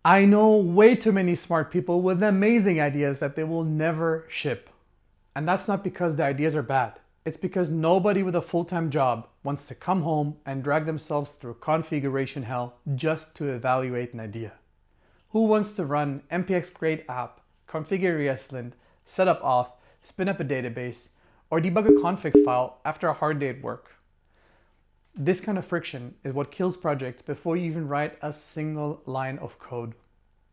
I know way too many smart people with amazing ideas that they will never ship. And that's not because the ideas are bad. It's because nobody with a full-time job wants to come home and drag themselves through configuration hell just to evaluate an idea. Who wants to run npx create app, configure ESLint, set up auth, spin up a database, or debug a config file after a hard day at work? This kind of friction is what kills projects before you even write a single line of code.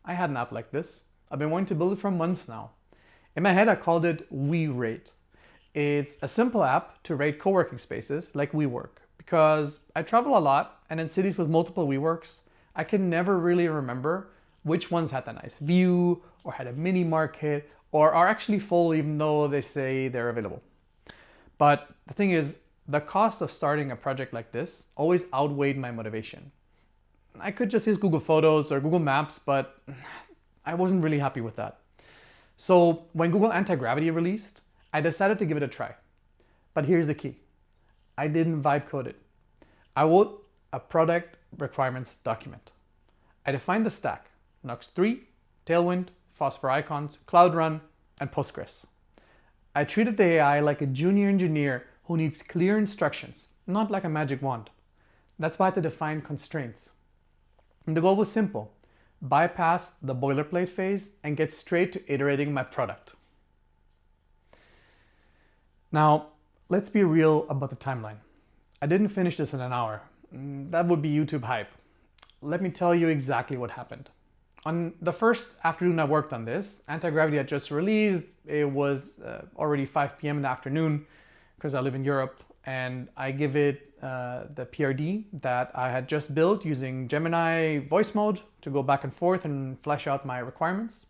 I had an app like this. I've been wanting to build it for months now. In my head, I called it WeRate. It's a simple app to rate co-working spaces like WeWork, because I travel a lot, and in cities with multiple WeWorks, I can never really remember which ones had a nice view, or had a mini market, or are actually full even though they say they're available. But the thing is, the cost of starting a project like this always outweighed my motivation. I could just use Google Photos or Google Maps, but I wasn't really happy with that. So when Google Antigravity released, I decided to give it a try. But here's the key. I didn't vibe code it. I wrote a product requirements document. I defined the stack: Nux 3, Tailwind, Phosphor Icons, Cloud Run, and Postgres. I treated the AI like a junior engineer who needs clear instructions, not like a magic wand. That's why I had to define constraints. And the goal was simple: bypass the boilerplate phase and get straight to iterating my product. Now, let's be real about the timeline. I didn't finish this in an hour. That would be YouTube hype. Let me tell you exactly what happened. On the first afternoon I worked on this, Antigravity had just released. It was already 5 p.m. in the afternoon because I live in Europe, and I give it the PRD that I had just built using Gemini voice mode to go back and forth and flesh out my requirements.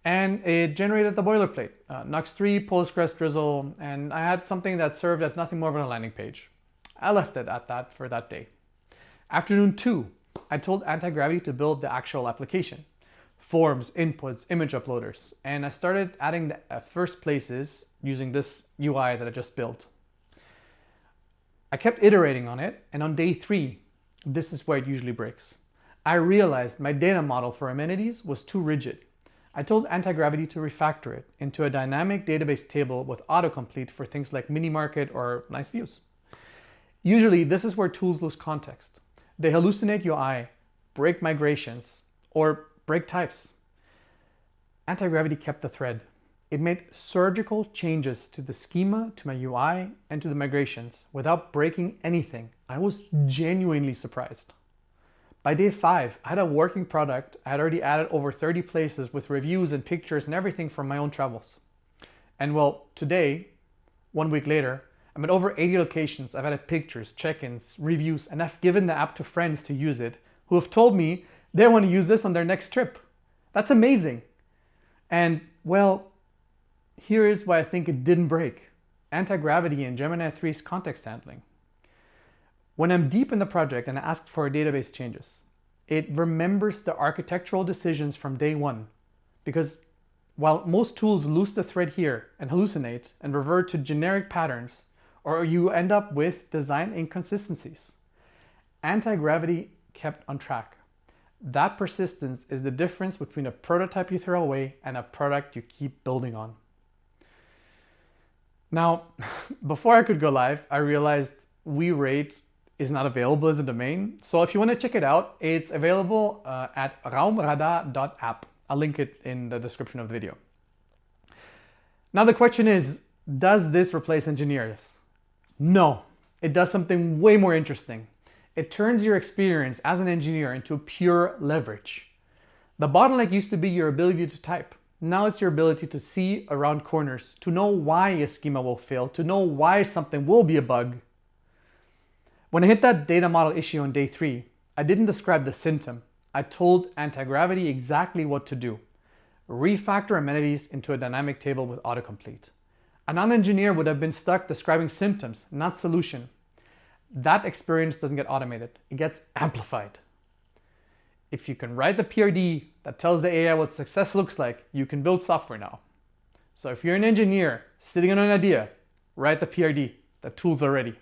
And it generated the boilerplate, Nux 3, Postgres, Drizzle, and I had something that served as nothing more than a landing page. I left it at that for that day. Afternoon 2, I told Antigravity to build the actual application. Forms, inputs, image uploaders, and I started adding the first places using this UI that I just built. I kept iterating on it, and on day 3, this is where it usually breaks. I realized my data model for amenities was too rigid. I told Antigravity to refactor it into a dynamic database table with autocomplete for things like mini market or nice views. Usually, this is where tools lose context. They hallucinate UI, break migrations, or break types. Antigravity kept the thread. It made surgical changes to the schema, to my UI, and to the migrations without breaking anything. I was genuinely surprised. By day 5, I had a working product. I had already added over 30 places with reviews and pictures and everything from my own travels. And well, today, 1 week later, I'm at over 80 locations. I've added pictures, check-ins, reviews, and I've given the app to friends to use it who have told me they want to use this on their next trip. That's amazing. And well, here is why I think it didn't break. Antigravity and Gemini 3's context handling. When I'm deep in the project and I ask for database changes, it remembers the architectural decisions from day 1. Because while most tools lose the thread here and hallucinate and revert to generic patterns, or you end up with design inconsistencies, Antigravity kept on track. That persistence is the difference between a prototype you throw away and a product you keep building on. Now, before I could go live, I realized WeRate is not available as a domain. So if you want to check it out, it's available at raumradar.app. I'll link it in the description of the video. Now the question is, does this replace engineers? No, it does something way more interesting. It turns your experience as an engineer into pure leverage. The bottleneck used to be your ability to type. Now it's your ability to see around corners, to know why a schema will fail, to know why something will be a bug. When I hit that data model issue on day 3, I didn't describe the symptom. I told Antigravity exactly what to do. Refactor amenities into a dynamic table with autocomplete. A non-engineer would have been stuck describing symptoms, not solution. That experience doesn't get automated, it gets amplified. If you can write the PRD that tells the AI what success looks like, you can build software now. So if you're an engineer sitting on an idea, write the PRD. The tool's are ready.